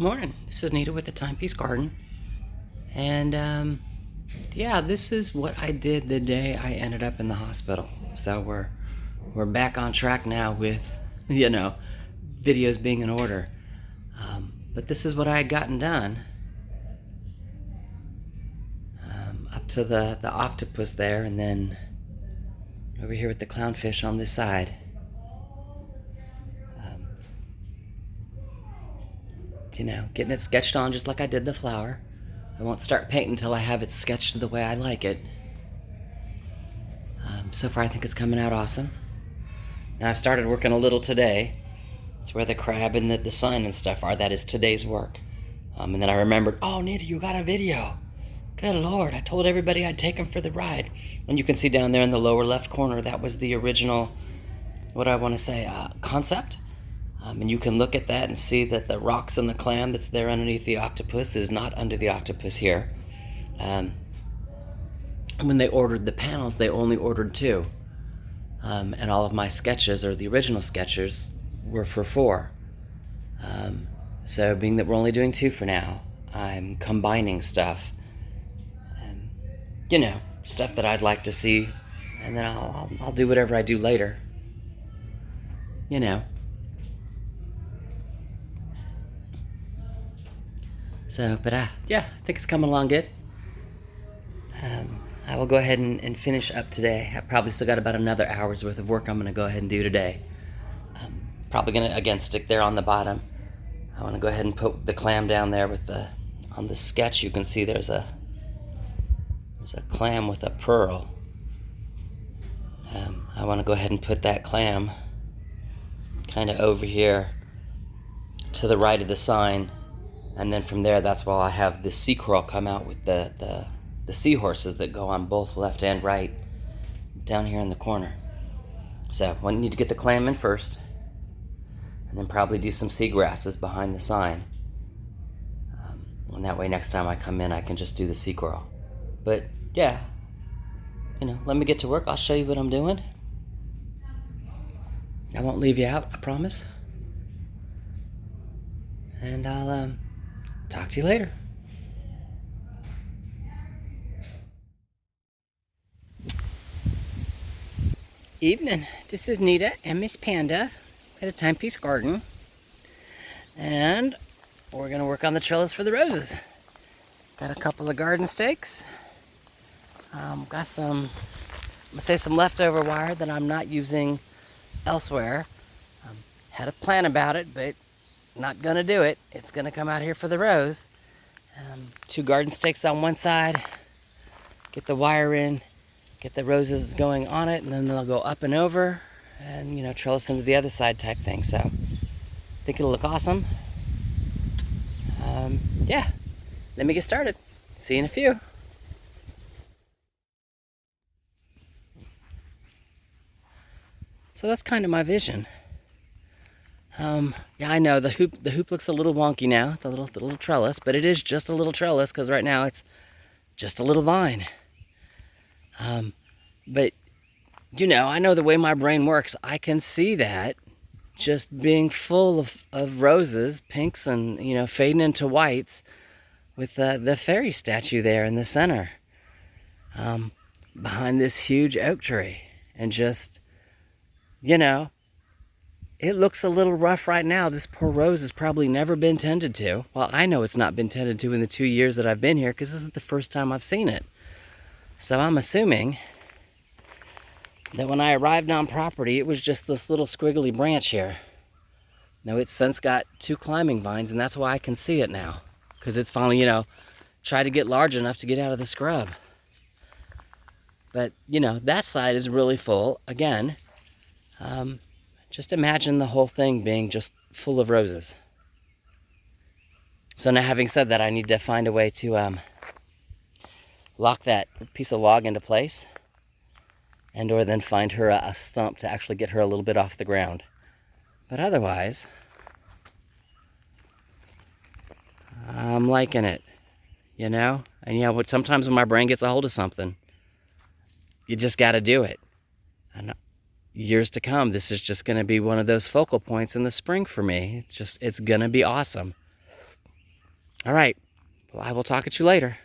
Morning. This is Nita with the Timepiece Garden. And yeah, this is what I did the day I ended up in the hospital. So we're back on track now with, videos being in order. But this is what I had gotten done. Up to the octopus there, and then over here with the clownfish on this side. Getting it sketched on just like I did the flower. I won't start painting until I have it sketched the way I like it. So far I think it's coming out awesome. Now I've started working a little today. It's where the crab and the sign and stuff are. That is today's work. And then I remembered, oh Nita, you got a video. Good Lord, I told everybody I'd take them for the ride. And you can see down there in the lower left corner, that was the original, what I want to say, concept. And you can look at that and see that the rocks and the clam that's there underneath the octopus is not under the octopus here. When they ordered the panels, they only ordered 2. And all of my sketches, or the original sketches, were for 4. So being that we're only doing 2 for now, I'm combining stuff. Stuff that I'd like to see, and then I'll do whatever I do later. So, but yeah, I think it's coming along good. I will go ahead and finish up today. I probably still got about another hour's worth of work I'm going to go ahead and do today. Probably going to, again, stick there on the bottom. I want to go ahead and put the clam down there with on the sketch. You can see there's a clam with a pearl. I want to go ahead and put that clam kind of over here to the right of the sign. And then from there, that's where I have the sea coral come out with the seahorses that go on both left and right down here in the corner. So I need to get the clam in first, and then probably do some seagrasses behind the sign. And that way next time I come in, I can just do the sea coral. But yeah, let me get to work. I'll show you what I'm doing. I won't leave you out, I promise. And I'll talk to you later. Evening. This is Nita and Miss Panda at A Timepiece Garden. And we're going to work on the trellis for the roses. Got a couple of garden stakes. Got some leftover wire that I'm not using elsewhere. Had a plan about it, but not gonna do it. It's gonna come out here for the rose. 2 garden stakes on one side, get the wire in, get the roses going on it, and then they'll go up and over, and trellis into the other side type thing. So I think it'll look awesome. Yeah, let me get started. See you in a few. So that's kind of my vision. Yeah, I know the hoop looks a little wonky now, the little trellis, but it is just a little trellis because right now it's just a little vine. But I know the way my brain works. I can see that just being full of roses, pinks, and fading into whites, with the fairy statue there in the center, behind this huge oak tree, and just it looks a little rough right now. This poor rose has probably never been tended to. Well, I know it's not been tended to in the 2 years that I've been here, because this is the first time I've seen it. So I'm assuming that when I arrived on property, it was just this little squiggly branch here. Now it's since got 2 climbing vines, and that's why I can see it now, because it's finally, tried to get large enough to get out of the scrub. But, that side is really full again. Just imagine the whole thing being just full of roses. So now, having said that, I need to find a way to lock that piece of log into place, or then find her a stump to actually get her a little bit off the ground. But otherwise, I'm liking it, And sometimes when my brain gets a hold of something, you just got to do it. And years to come, this is just going to be one of those focal points in the spring for me. It's going to be awesome. All right. Well, I will talk at you later.